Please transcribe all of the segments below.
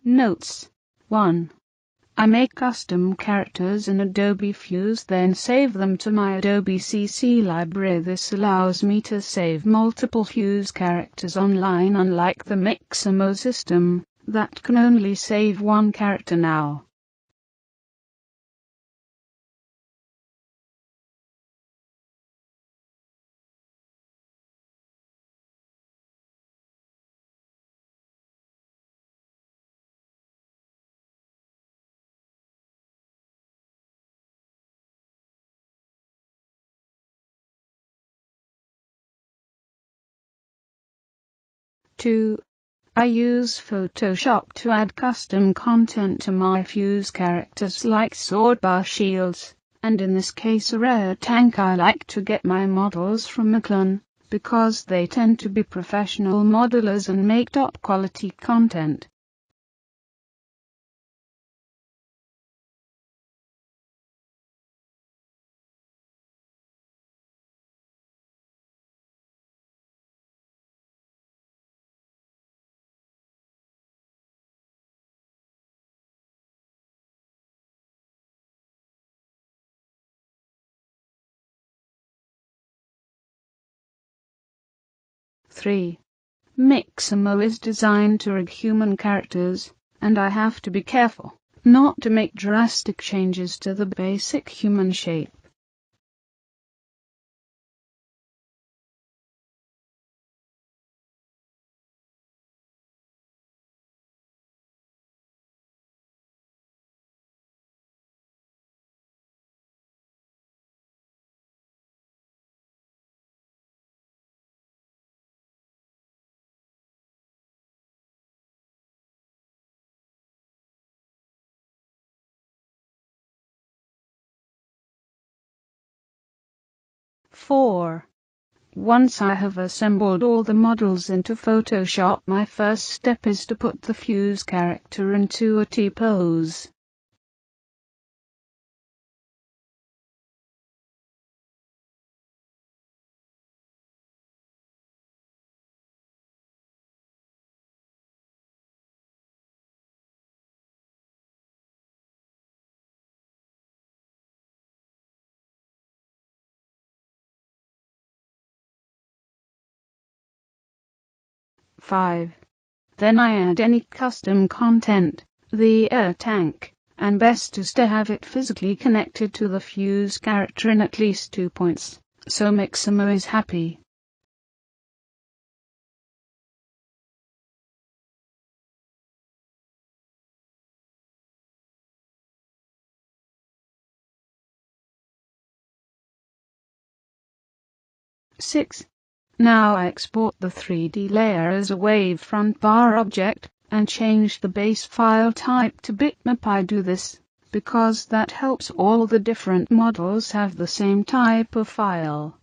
Notes. 1. I make custom characters in Adobe Fuse, then save them to my Adobe CC library. This allows me to save multiple Fuse characters online, unlike the Mixamo system that can only save one character now. Two. I use Photoshop to add custom content to my Fuse characters like sword bar shields, and in this case a rare tank. I like to get my models from Mixamo, because they tend to be professional modelers and make top quality content. Three. Mixamo is designed to rig human characters, and I have to be careful not to make drastic changes to the basic human shape. Four. Once I have assembled all the models into Photoshop, my first step is to put the Fuse character into a T-pose. Five. Then I add any custom content, the air tank, and best to have it physically connected to the Fuse character in at least 2 points, so Mixamo is happy. Six. Now I export the 3D layer as a wavefront bar object, and change the base file type to bitmap. I do this because that helps all the different models have the same type of file.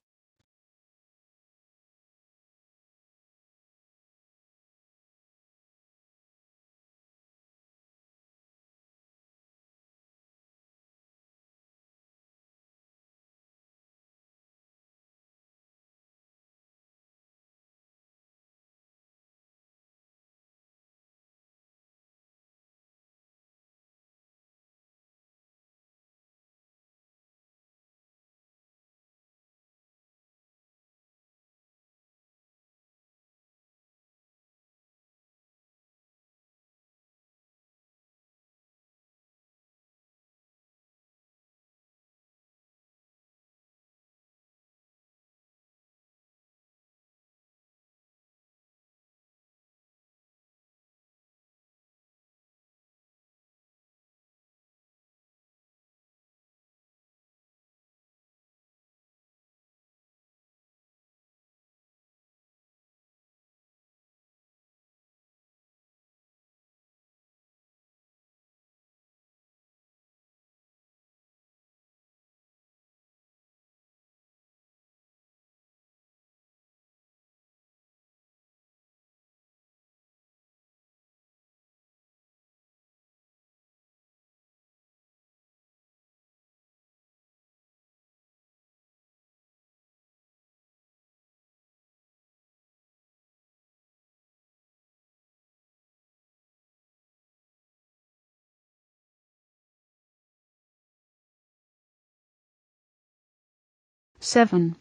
7.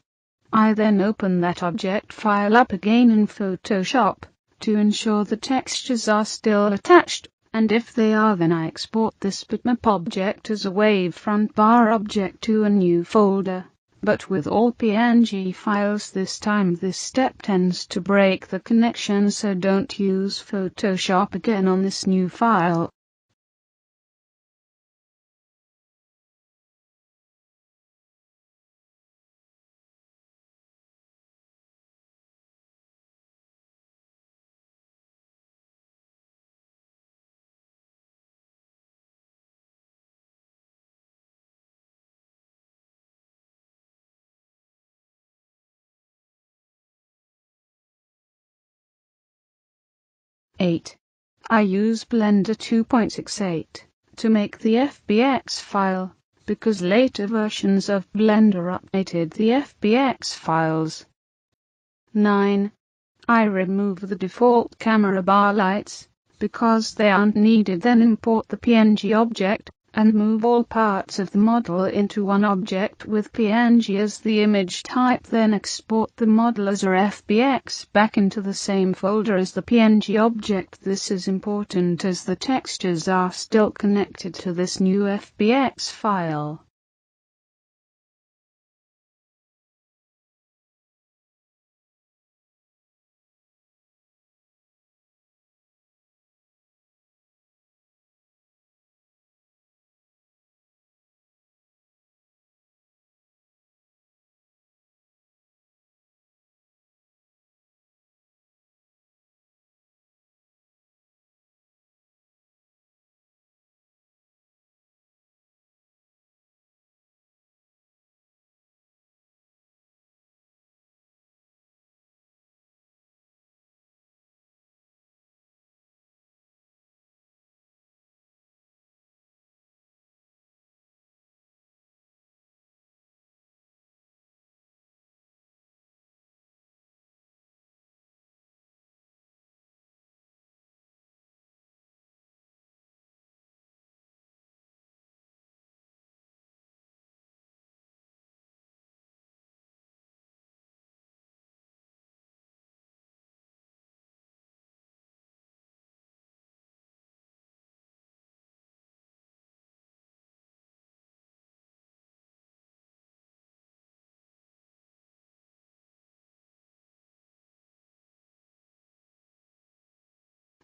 I then open that object file up again in Photoshop to ensure the textures are still attached, and if they are, then I export this bitmap object as a wavefront bar object to a new folder. But with all PNG files this time, this step tends to break the connection, so don't use Photoshop again on this new file. Eight. I use Blender 2.68 to make the FBX file, because later versions of Blender updated the FBX files. 9. I remove the default camera bar lights, because they aren't needed, then import the PNG object, and move all parts of the model into one object with PNG as the image type, then export the model as a FBX back into the same folder as the PNG object. This is important as the textures are still connected to this new FBX file.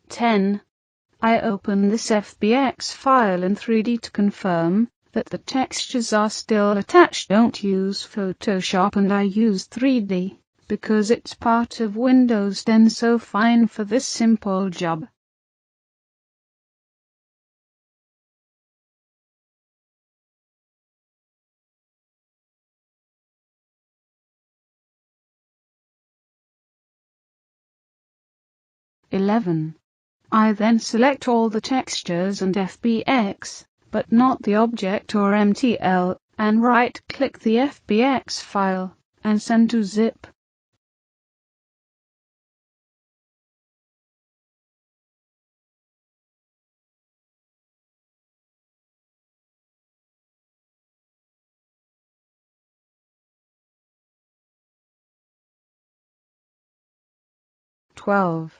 Ten. I open this FBX file in 3D to confirm that the textures are still attached. Don't use Photoshop, and I use 3D because it's part of Windows 10, so fine for this simple job. (11) I then select all the textures and FBX, but not the object or MTL, and right-click the FBX file, and send to zip. (12)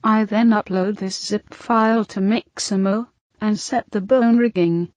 I then upload this zip file to Mixamo, and set the bone rigging.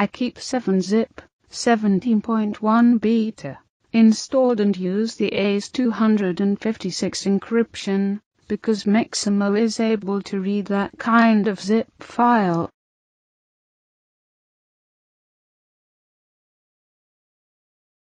I keep 7-zip 17.1 beta installed and use the ACE256 encryption, because Mixamo is able to read that kind of zip file.